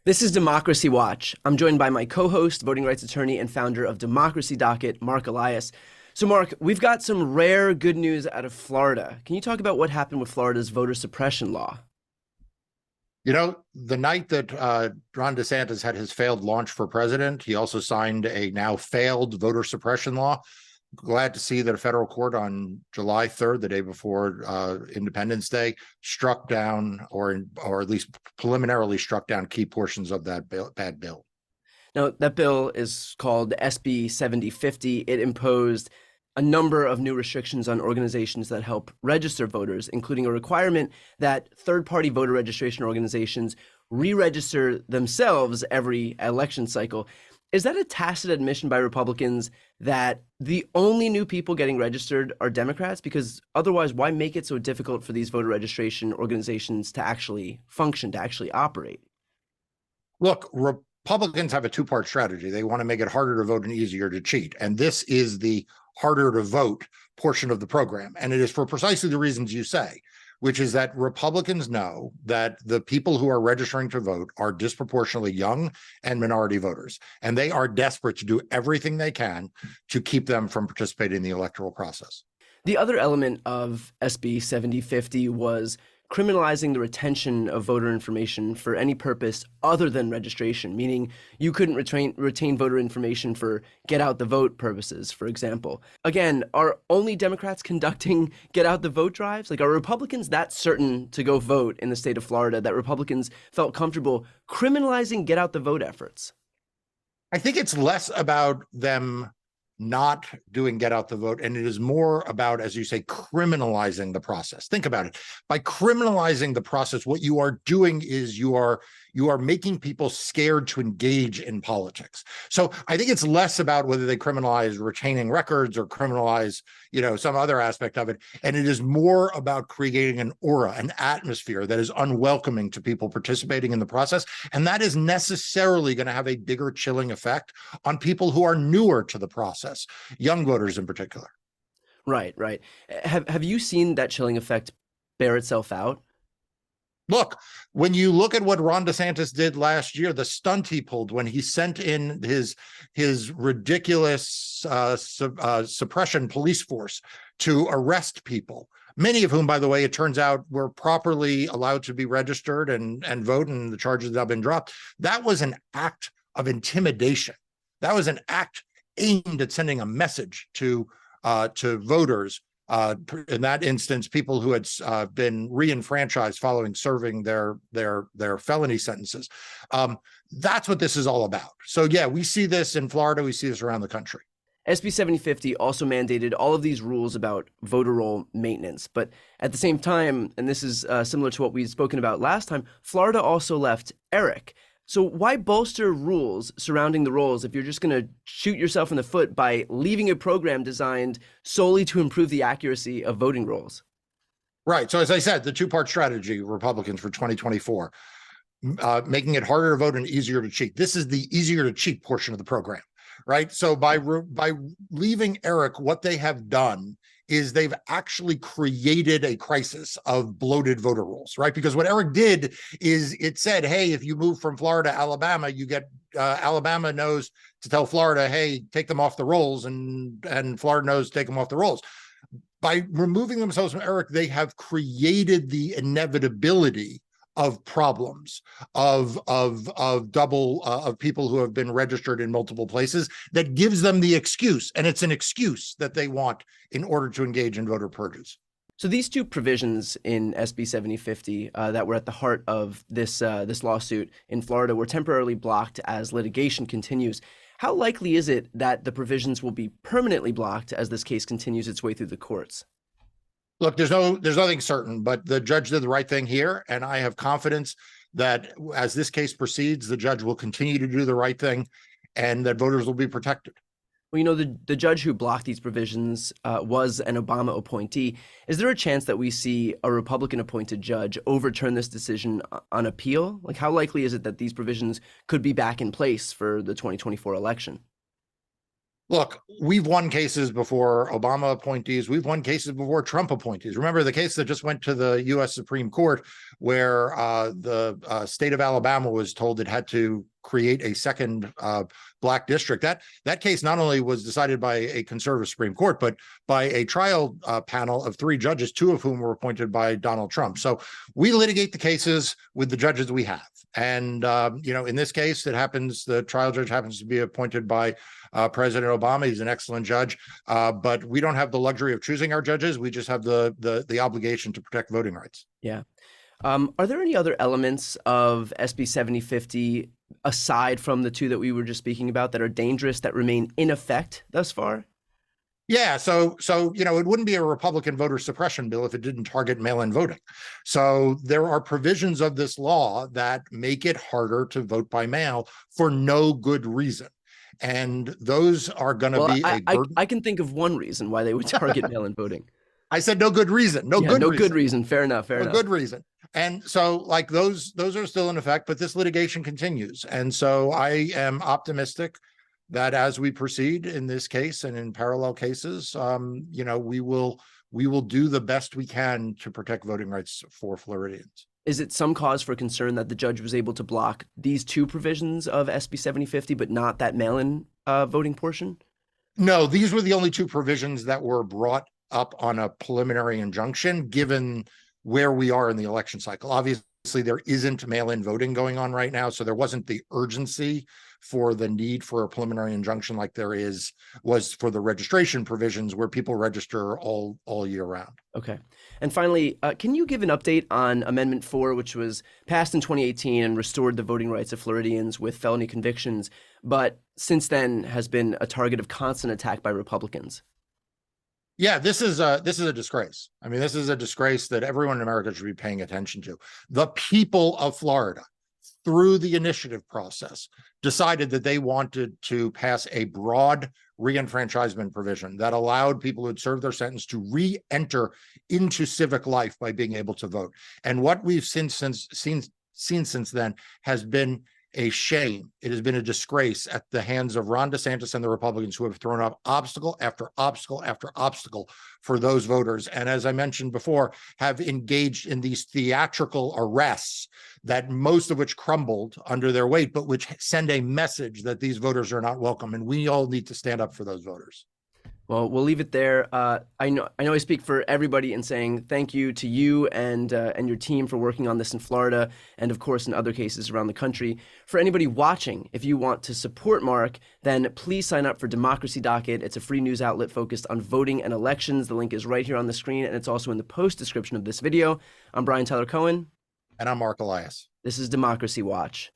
This is Democracy Watch. I'm joined by my co-host, voting rights attorney and founder of Democracy Docket, Marc Elias. So, Marc, we've got some rare good news out of Florida. Can you talk about what happened with Florida's voter suppression law? You know, the night that Ron DeSantis had his failed launch for president, he also signed a now failed voter suppression law. Glad to see that a federal court on July 3rd, the day before Independence Day, struck down or at least preliminarily struck down key portions of that bad bill. Now, that bill is called SB 7050. It imposed a number of new restrictions on organizations that help register voters, including a requirement that third-party voter registration organizations re-register themselves every election cycle. Is that a tacit admission by Republicans that the only new people getting registered are Democrats? Because otherwise, why make it so difficult for these voter registration organizations to actually function, to actually operate? Look, Republicans have a two-part strategy. They want to make it harder to vote and easier to cheat. And this is the harder to vote portion of the program. And it is for precisely the reasons you say, which is that Republicans know that the people who are registering to vote are disproportionately young and minority voters. And they are desperate to do everything they can to keep them from participating in the electoral process. The other element of SB 7050 was criminalizing the retention of voter information for any purpose other than registration, meaning you couldn't retain voter information for get out the vote purposes, for example. Again, are only Democrats conducting get out the vote drives? Like, are Republicans that certain to go vote in the state of Florida that Republicans felt comfortable criminalizing get out the vote efforts? I think it's less about them not doing get out the vote, and it is more about, as you say, criminalizing the process. Think about it. By criminalizing the process, what you are doing is you are making people scared to engage in politics. So I think it's less about whether they criminalize retaining records or criminalize, some other aspect of it. And it is more about creating an aura, an atmosphere that is unwelcoming to people participating in the process. And that is necessarily going to have a bigger chilling effect on people who are newer to the process, young voters in particular. Right. Have you seen that chilling effect bear itself out? Look, when you look at what Ron DeSantis did last year, the stunt he pulled when he sent in his ridiculous suppression police force to arrest people, many of whom, by the way, it turns out were properly allowed to be registered and vote, and the charges have been dropped. That was an act of intimidation. That was an act aimed at sending a message to voters. In that instance, people who had been re-enfranchised following serving their felony sentences. That's what this is all about. So yeah, we see this in Florida. We see this around the country. SB 7050 also mandated all of these rules about voter roll maintenance. But at the same time, and this is similar to what we'd spoken about last time, Florida also left ERIC. So why bolster rules surrounding the rolls if you're just going to shoot yourself in the foot by leaving a program designed solely to improve the accuracy of voting rolls? Right. So as I said, the two-part strategy, Republicans for 2024, making it harder to vote and easier to cheat. This is the easier to cheat portion of the program, right? So by leaving ERIC, what they have done is they've actually created a crisis of bloated voter rolls, right? Because what ERIC did is it said, hey, if you move from Florida to Alabama, you get Alabama knows to tell Florida, hey, take them off the rolls, and Florida knows to take them off the rolls. By removing themselves from ERIC, they have created the inevitability of problems of people who have been registered in multiple places that gives them the excuse, and it's an excuse that they want in order to engage in voter purges. So these two provisions in SB 7050 that were at the heart of this lawsuit in Florida were temporarily blocked as litigation continues. How likely is it that the provisions will be permanently blocked as this case continues its way through the courts? Look, there's nothing certain, but the judge did the right thing here, and I have confidence that as this case proceeds, the judge will continue to do the right thing, and that voters will be protected. Well, the judge who blocked these provisions was an Obama appointee. Is there a chance that we see a Republican-appointed judge overturn this decision on appeal? Like, how likely is it that these provisions could be back in place for the 2024 election? Look, we've won cases before Obama appointees. We've won cases before Trump appointees. Remember the case that just went to the U.S. Supreme Court where the state of Alabama was told it had to create a second black district. That case not only was decided by a conservative Supreme Court, but by a trial panel of 3 judges, 2 of whom were appointed by Donald Trump. So we litigate the cases with the judges we have. And, in this case, it happens, the trial judge happens to be appointed by President Obama. He's an excellent judge, but we don't have the luxury of choosing our judges. We just have the obligation to protect voting rights. Yeah. Are there any other elements of SB 7050 aside from the 2 that we were just speaking about that are dangerous that remain in effect thus far? Yeah, so it wouldn't be a Republican voter suppression bill if it didn't target mail-in voting. So there are provisions of this law that make it harder to vote by mail for no good reason. And those are going to be a burden. I can think of one reason why they would target mail-in voting. I said no good reason. No good reason. Fair enough. No good reason. And so like those are still in effect, but this litigation continues. And so I am optimistic that as we proceed in this case and in parallel cases, we will do the best we can to protect voting rights for Floridians. Is it some cause for concern that the judge was able to block these 2 provisions of SB 7050, but not that mail-in voting portion? No, these were the only 2 provisions that were brought up on a preliminary injunction, given where we are in the election cycle. Obviously, there isn't mail-in voting going on right now, so there wasn't the urgency for the need for a preliminary injunction like there was for the registration provisions where people register all year round. Okay. And finally, can you give an update on Amendment 4, which was passed in 2018 and restored the voting rights of Floridians with felony convictions, but since then has been a target of constant attack by Republicans? Yeah, this is a disgrace. I mean, this is a disgrace that everyone in America should be paying attention to. The people of Florida, through the initiative process, decided that they wanted to pass a broad reenfranchisement provision that allowed people who had served their sentence to re-enter into civic life by being able to vote. And what we've seen since then has been a shame. It has been a disgrace at the hands of Ron DeSantis and the Republicans, who have thrown up obstacle after obstacle after obstacle for those voters. And as I mentioned before, have engaged in these theatrical arrests that most of which crumbled under their weight, but which send a message that these voters are not welcome. And we all need to stand up for those voters. Well, we'll leave it there. I know I speak for everybody in saying thank you to you and your team for working on this in Florida and, of course, in other cases around the country. For anybody watching, if you want to support Marc, then please sign up for Democracy Docket. It's a free news outlet focused on voting and elections. The link is right here on the screen, and it's also in the post description of this video. I'm Brian Tyler Cohen. And I'm Marc Elias. This is Democracy Watch.